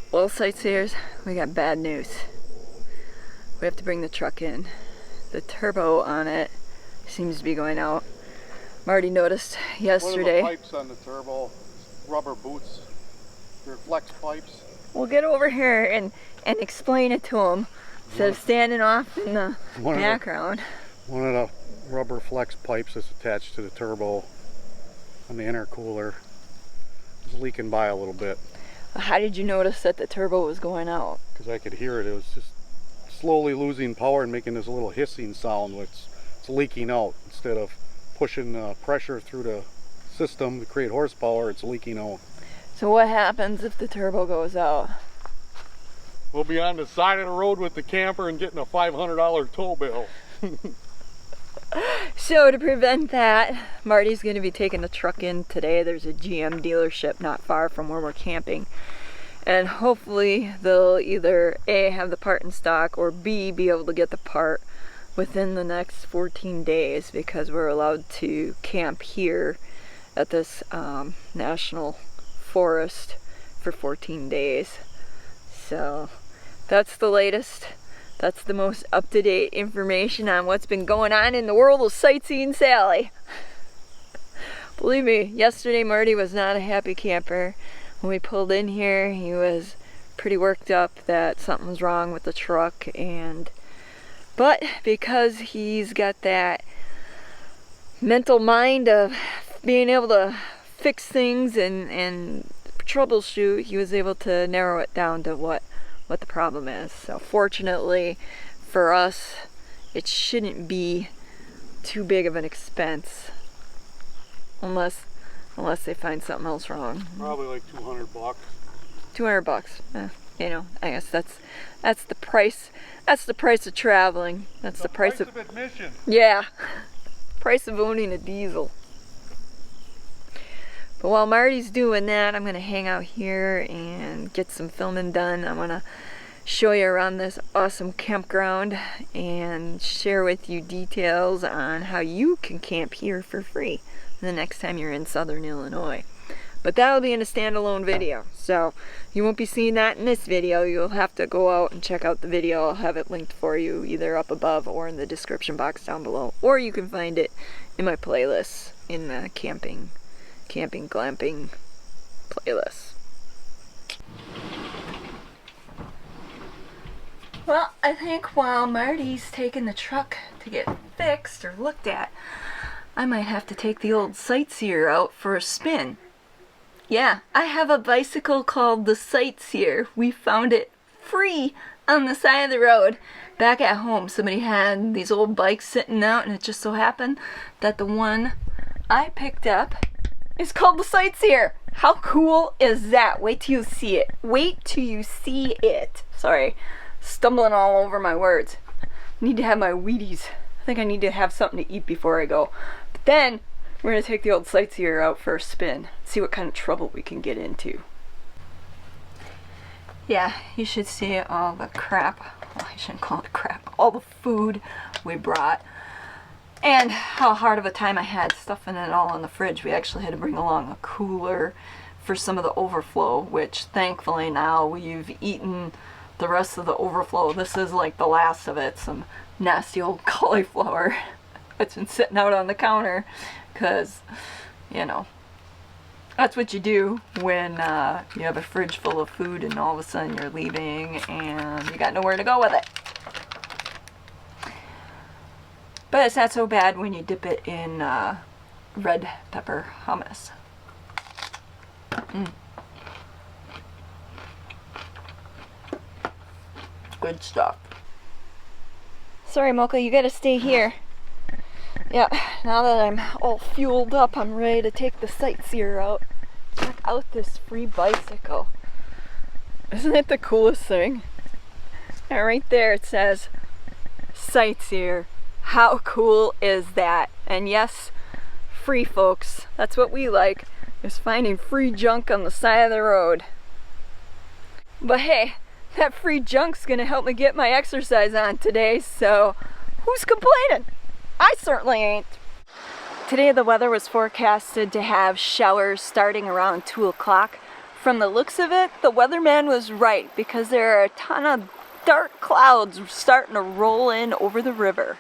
Well, sightseers, we got bad news. We have to bring the truck in. The turbo on it seems to be going out. Marty noticed yesterday. One of the pipes on the turbo, rubber boots, they're flex pipes. We'll get over here and explain it to him instead of standing off in the background. One of the rubber flex pipes that's attached to the turbo on the intercooler is leaking by a little bit. How did you notice that the turbo was going out? Because I could hear it. It was just slowly losing power and making this little hissing sound. It's leaking out. Instead of pushing pressure through the system to create horsepower, it's leaking out. So what happens if the turbo goes out? We'll be on the side of the road with the camper and getting a $500 tow bill. So to prevent that, Marty's going to be taking the truck in today. There's a GM dealership not far from where we're camping. And hopefully they'll either A, have the part in stock, or B, be able to get the part within the next 14 days, because we're allowed to camp here at this national forest for 14 days. So that's the latest. That's the most up-to-date information on what's been going on in the world of Sightseeing Sally. Believe me, yesterday Marty was not a happy camper. When we pulled in here, he was pretty worked up that something was wrong with the truck, but because he's got that mental mind of being able to fix things and troubleshoot, he was able to narrow it down to what the problem is. So fortunately for us, it shouldn't be too big of an expense unless they find something else wrong. Probably like $200. $200. You know, I guess that's the price. That's the price of traveling. That's the price of admission. Yeah, price of owning a diesel. But while Marty's doing that, I'm going to hang out here and get some filming done. I want to show you around this awesome campground and share with you details on how you can camp here for free the next time you're in Southern Illinois. But that'll be in a standalone video, so you won't be seeing that in this video. You'll have to go out and check out the video. I'll have it linked for you either up above or in the description box down below, or you can find it in my playlist in the camping glamping playlist. Well, I think while Marty's taking the truck to get fixed or looked at, I might have to take the old Sightseer out for a spin. Yeah, I have a bicycle called the Sightseer. We found it free on the side of the road. Back at home, somebody had these old bikes sitting out, and it just so happened that the one I picked up is called the Sightseer. How cool is that? Wait till you see it. Wait till you see it. Sorry, stumbling all over my words. I need to have my Wheaties. I think I need to have something to eat before I go. But then we're going to take the old Sightseer out for a spin. See what kind of trouble we can get into. Yeah, you should see all the crap. Well, I shouldn't call it crap. All the food we brought. And how hard of a time I had stuffing it all in the fridge. We actually had to bring along a cooler for some of the overflow, which thankfully now we've eaten the rest of the overflow. This is like the last of it. Some nasty old cauliflower that's been sitting out on the counter because, you know, that's what you do when you have a fridge full of food and all of a sudden you're leaving and you got nowhere to go with it. But it's not so bad when you dip it in red pepper hummus. Good stuff. Sorry, Mocha, you gotta stay here. Yeah, now that I'm all fueled up, I'm ready to take the Sightseer out. Check out this free bicycle. Isn't it the coolest thing? And right there it says Sightseer. How cool is that? And yes, free, folks. That's what we like, is finding free junk on the side of the road. But hey, that free junk's gonna help me get my exercise on today, so who's complaining? I certainly ain't. Today the weather was forecasted to have showers starting around 2 o'clock From the looks of it, the weatherman was right because there are a ton of dark clouds starting to roll in over the river.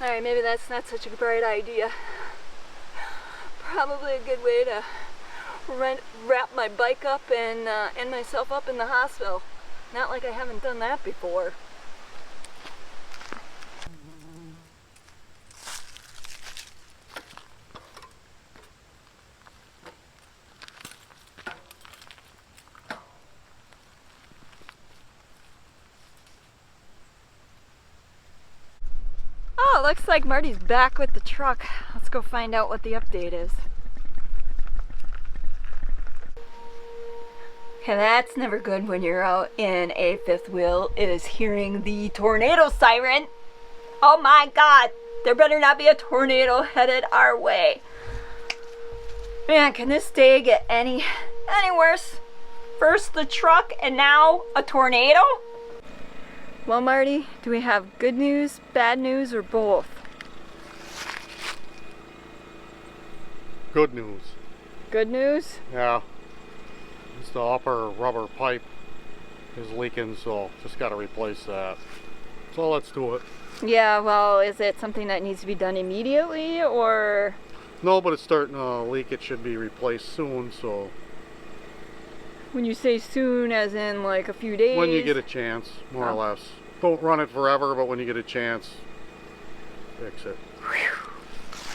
Alright, maybe that's not such a bright idea. Probably a good way to wrap my bike up and end myself up in the hospital. Not like I haven't done that before. Oh, it looks like Marty's back with the truck. Let's go find out what the update is. Okay, that's never good when you're out in a fifth wheel, is hearing the tornado siren. Oh my God, there better not be a tornado headed our way. Man, can this day get any worse? First the truck and now a tornado? Well, Marty, do we have good news, bad news, or both? Good news. Good news? Yeah. It's the upper rubber pipe is leaking, so just got to replace that. So let's do it. Yeah, well, is it something that needs to be done immediately, or? No, but it's starting to leak. It should be replaced soon, so. When you say soon, as in like a few days? When you get a chance, more or less. Don't run it forever, but when you get a chance, fix it. Whew.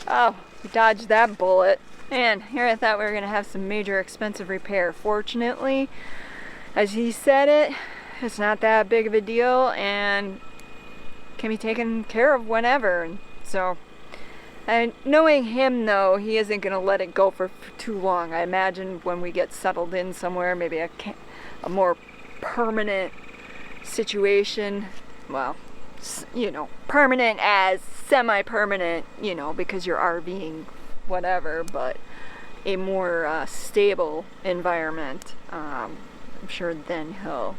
Oh, we dodged that bullet. Man, here I thought we were going to have some major expensive repair. Fortunately, as he said it, it's not that big of a deal and can be taken care of whenever. And so, knowing him though, he isn't going to let it go for too long. I imagine when we get settled in somewhere, maybe a more permanent situation, well, you know, permanent as semi-permanent, you know, because you're RVing, whatever, but a more stable environment. I'm sure then he'll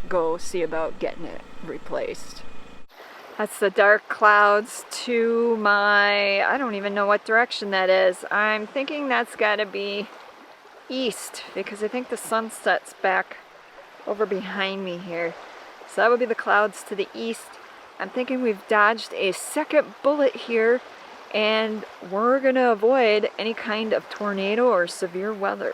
go see about getting it replaced. That's the dark clouds to my, I don't even know what direction that is. I'm thinking that's got to be east, because I think the sun sets back over behind me here. So that would be the clouds to the east. I'm thinking we've dodged a second bullet here, and we're gonna avoid any kind of tornado or severe weather.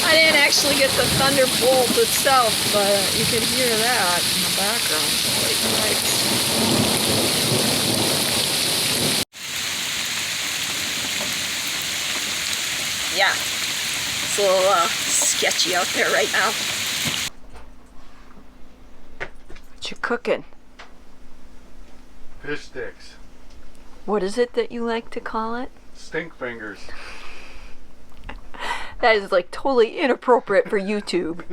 I didn't actually get the thunderbolt itself, but you can hear that in the background. Holy cripes. Yeah, it's a little sketchy out there right now. What you cooking? Fish sticks. What is it that you like to call it? Stink fingers. That is like totally inappropriate for YouTube.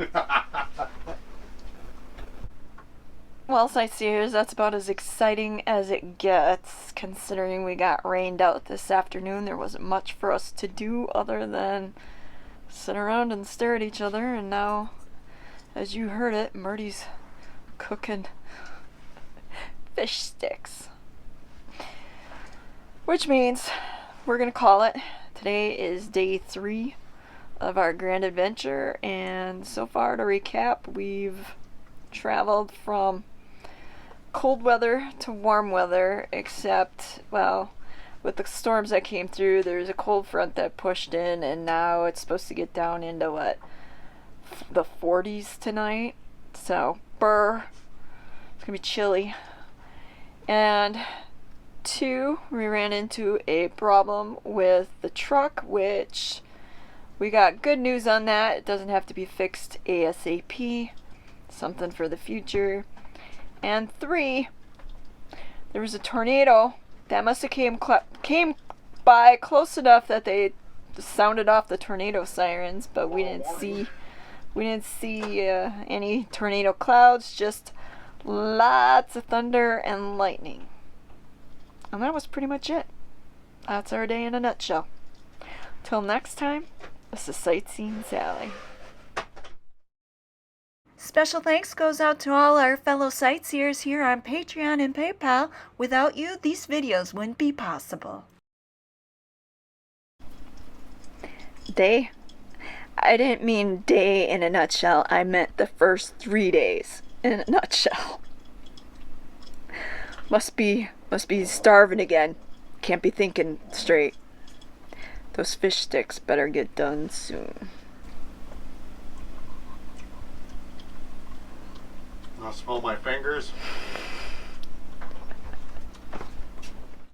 Well, sightseers, that's about as exciting as it gets, considering we got rained out this afternoon. There wasn't much for us to do other than sit around and stare at each other, and now, as you heard it, Marty's cooking fish sticks. Which means we're gonna call it. Today is day 3 of our grand adventure, and so far, to recap, we've traveled from cold weather to warm weather, except, well, with the storms that came through, there's a cold front that pushed in, and now it's supposed to get down into what, the 40s tonight. So, it's gonna be chilly. And 2, we ran into a problem with the truck, which we got good news on that. It doesn't have to be fixed ASAP. Something for the future. And 3, there was a tornado that must have came by close enough that they sounded off the tornado sirens, but we didn't see any tornado clouds, just lots of thunder and lightning. And that was pretty much it. That's our day in a nutshell. Till next time, this is Sightseeing Sally. Special thanks goes out to all our fellow sightseers here on Patreon and PayPal. Without you, these videos wouldn't be possible. Day? I didn't mean day in a nutshell. I meant the first 3 days in a nutshell. Must be starving again. Can't be thinking straight. Those fish sticks better get done soon. I'll smell my fingers.